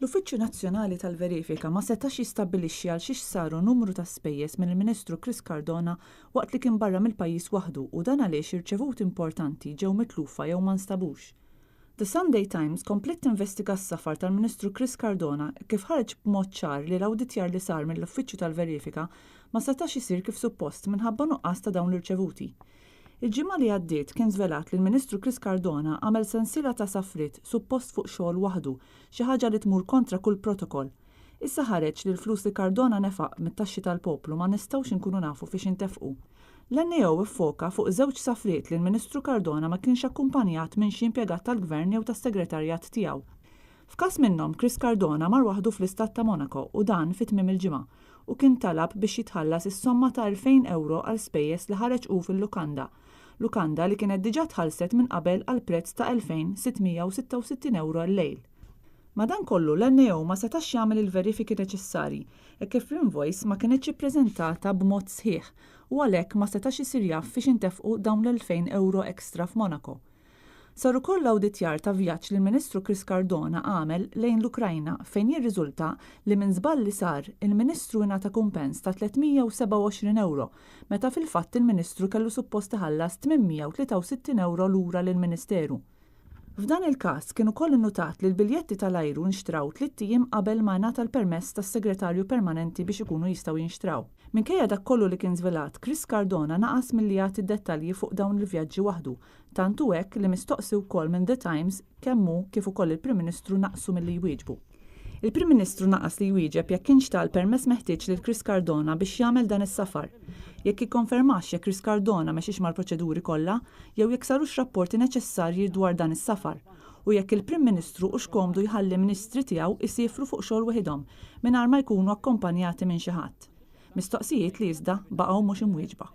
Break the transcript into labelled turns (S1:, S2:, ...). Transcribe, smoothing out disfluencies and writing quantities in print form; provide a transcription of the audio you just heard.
S1: L-Uffiċċju Nazzjonali tal-Verifika ma setax jistabbilixxi għal xiex saru numru ta' spejjeż mill-Ministru Chris Cardona waqt li kien barra mill-pajjiż waħdu u dan għaliex irċevuti importanti ġew mitlufa jew ma nstabux. The Sunday Times komplet tinvestiga s-safar tal-Ministru Chris Cardona kif ħareġ b'mod ċar li l-awditjar li sar mill-Uffiċċju tal-Verifika ma setax isir kif suppost minħabba nuqqas ta' dawn l-irċevuti. Il-ġimgħa li għaddiet kien żvelat li l-Ministru Chris Cardona għamel sensiela ta' safriet suppost fuq xogħol waħdu, xi ħaġa li tmur kontra kull protokoll. Issa ħareġ li l-flus li Cardona nefaq mit-taxxi tal-poplu ma nistgħux inkunu nafu fiex intefqu. L-NAO iffoka fuq żewġ safriet li l-Ministru Cardona ma kienx akkumpanjat minn xi impjegat tal-Gvern jew tas-Segretarjat tiegħu. F'każ minnhom Chris Cardona mar waħdu fl-Istat ta' Monaco u dan fi tmiem il-ġimgħa u kien talab biex jitħallas is-somma ta' 2000 euro għal spejjeż li ħareġ hu fil-lukanda. Lukanda li kienet diġà tħallset minn qabel għal prezz ta' 2666 euro l-lejl. Madankollu l-NAO ma setax jagħmel il-verifiki neċessarji e kif l-invoice ma kienx ippreżentata b'mod sħiħ u għalhekk ma setax isir jaf fiex intefqu dawn l-2000 euro ekstra f'Monaco. Sar ukoll awditjar ta' vjaġġ li l-Ministru Chris Cardona għamel lejn l-Ukrajna fejn jirriżulta li minn żball li sar il-Ministru ingħata kumpens ta' 327 euro, meta fil-fatt il-Ministru kellu suppost iħallas 863 euro lura lill-Ministeru. F'dan il-każ kien ukoll innutat li l-biljetti tal-ajru nxtraw 3 ijiem qabel ma ngħata l-permess tas-Segretarju Permanenti biex ikunu jistgħu jinxtraw. Minkejja dak kollu li kien żvelat, Chris Cardona naqas milli jagħti d-dettalji fuq dawn il-vjaġġi waħdu, tantu hekk li mistoqsi wkoll minn The Times kemm hu kif ukoll il-Prim Ministru naqsu milli jwieġbu. Il-Prim Ministru naqas li jwieġeb jekk kienx tal-permess meħtieġ lil Chris Cardona biex jagħmel dan is-safar. Jekk ikkonfermax jekk Chris Cardona mexiex mal-proċeduri kollha, jew jekk sarux rapporti neċessarji dwar dan is-safar, u jekk il-Prim Ministru hux komdu jħalli ministri tiegħu isifru fuq xogħol waħedhom mingħajr ma jkunu akkompanjati minn xi ħadd. Mistoqsijiet li iżda baqgħu mhux imwieġba.